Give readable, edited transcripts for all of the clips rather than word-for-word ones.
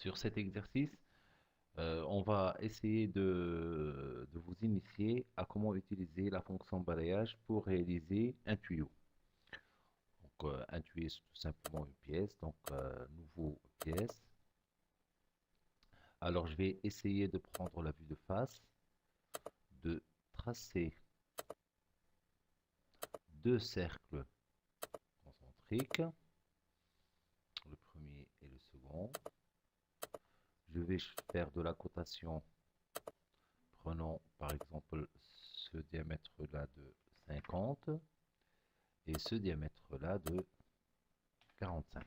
Sur cet exercice, on va essayer de vous initier à comment utiliser la fonction balayage pour réaliser un tuyau. Donc, un tuyau, c'est tout simplement une pièce. Donc, nouveau pièce. Alors, je vais essayer de prendre la vue de face, de tracer deux cercles concentriques, le premier et le second. Je vais faire de la cotation. Prenons par exemple ce diamètre-là de 50 et ce diamètre-là de 45.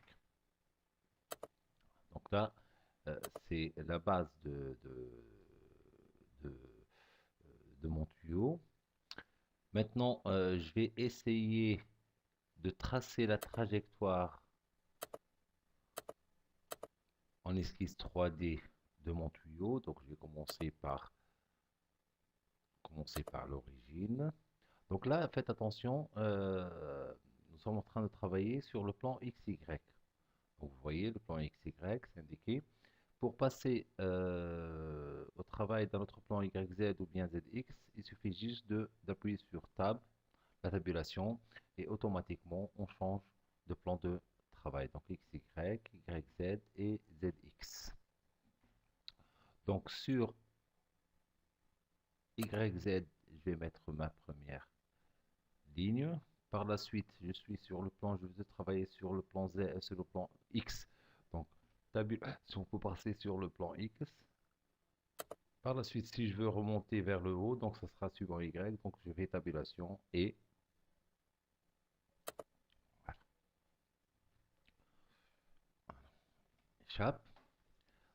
Donc là, c'est la base de, de mon tuyau. Maintenant, je vais essayer de tracer la trajectoire en esquisse 3D de mon tuyau. Donc je vais commencer par l'origine. Donc là, faites attention, nous sommes en train de travailler sur le plan XY. Donc vous voyez, le plan XY, c'est indiqué. Pour passer au travail dans notre plan YZ ou bien ZX, il suffit juste d'appuyer sur Tab, la tabulation, et automatiquement on change de plan de travail. Donc XY, YZ et ZX. Donc sur YZ, je vais mettre ma première ligne. Par la suite, je suis sur le plan, je vais travailler sur le plan Z, sur le plan X. Donc, si on peut passer sur le plan X. Par la suite, si je veux remonter vers le haut, donc ça sera suivant Y. Donc, je fais tabulation et voilà. Échappe.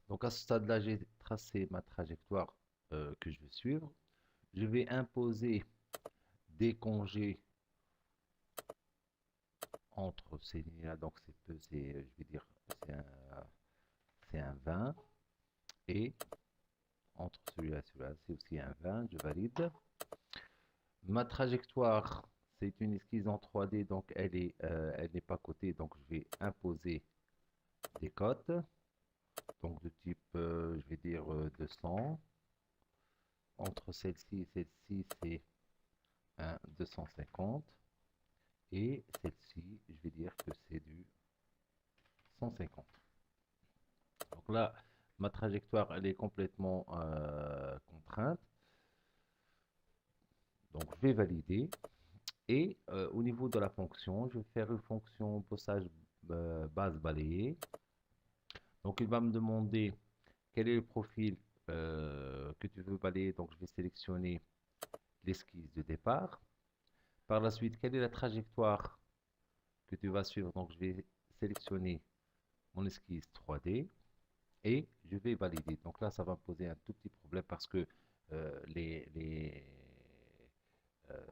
Donc, à ce stade-là, j'ai tracé ma trajectoire que je veux suivre. Je vais imposer des congés entre ces lignes-là. Donc, je vais dire, c'est un 20. Et entre celui-là et celui-là, c'est aussi un 20, je valide. Ma trajectoire, c'est une esquisse en 3D, donc elle n'est pas cotée, donc je vais imposer des cotes. Donc de type, je vais dire 200. Entre celle-ci et celle-ci, c'est un 250. Et celle-ci, je vais dire que c'est du 150. Donc là, ma trajectoire, elle est complètement contrainte. Donc je vais valider. Et au niveau de la fonction, je vais faire une fonction bossage base balayée. Donc il va me demander quel est le profil que tu veux balayer. Donc je vais sélectionner l'esquisse de départ. Par la suite, quelle est la trajectoire que tu vas suivre. Donc je vais sélectionner mon esquisse 3D et je vais valider. Donc là, ça va me poser un tout petit problème parce que euh, les, les, euh,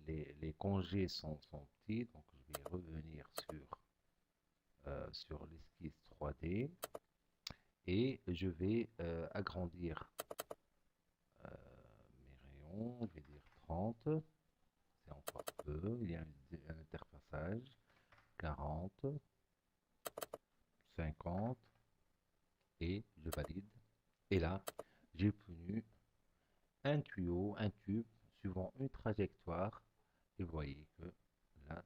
les congés sont petits. Donc je vais revenir sur l'esquisse 3D et je vais agrandir mes rayons. Je vais dire 30. C'est encore peu. Il y a un interfaçage. 40, 50 et je valide. Et là, j'ai obtenu un tuyau, un tube suivant une trajectoire. Et vous voyez que là,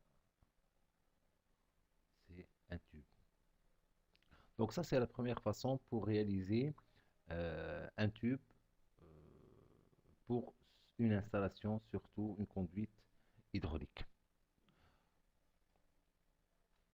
c'est un tube. Donc ça, c'est la première façon pour réaliser un tube euh, pour une installation, surtout une conduite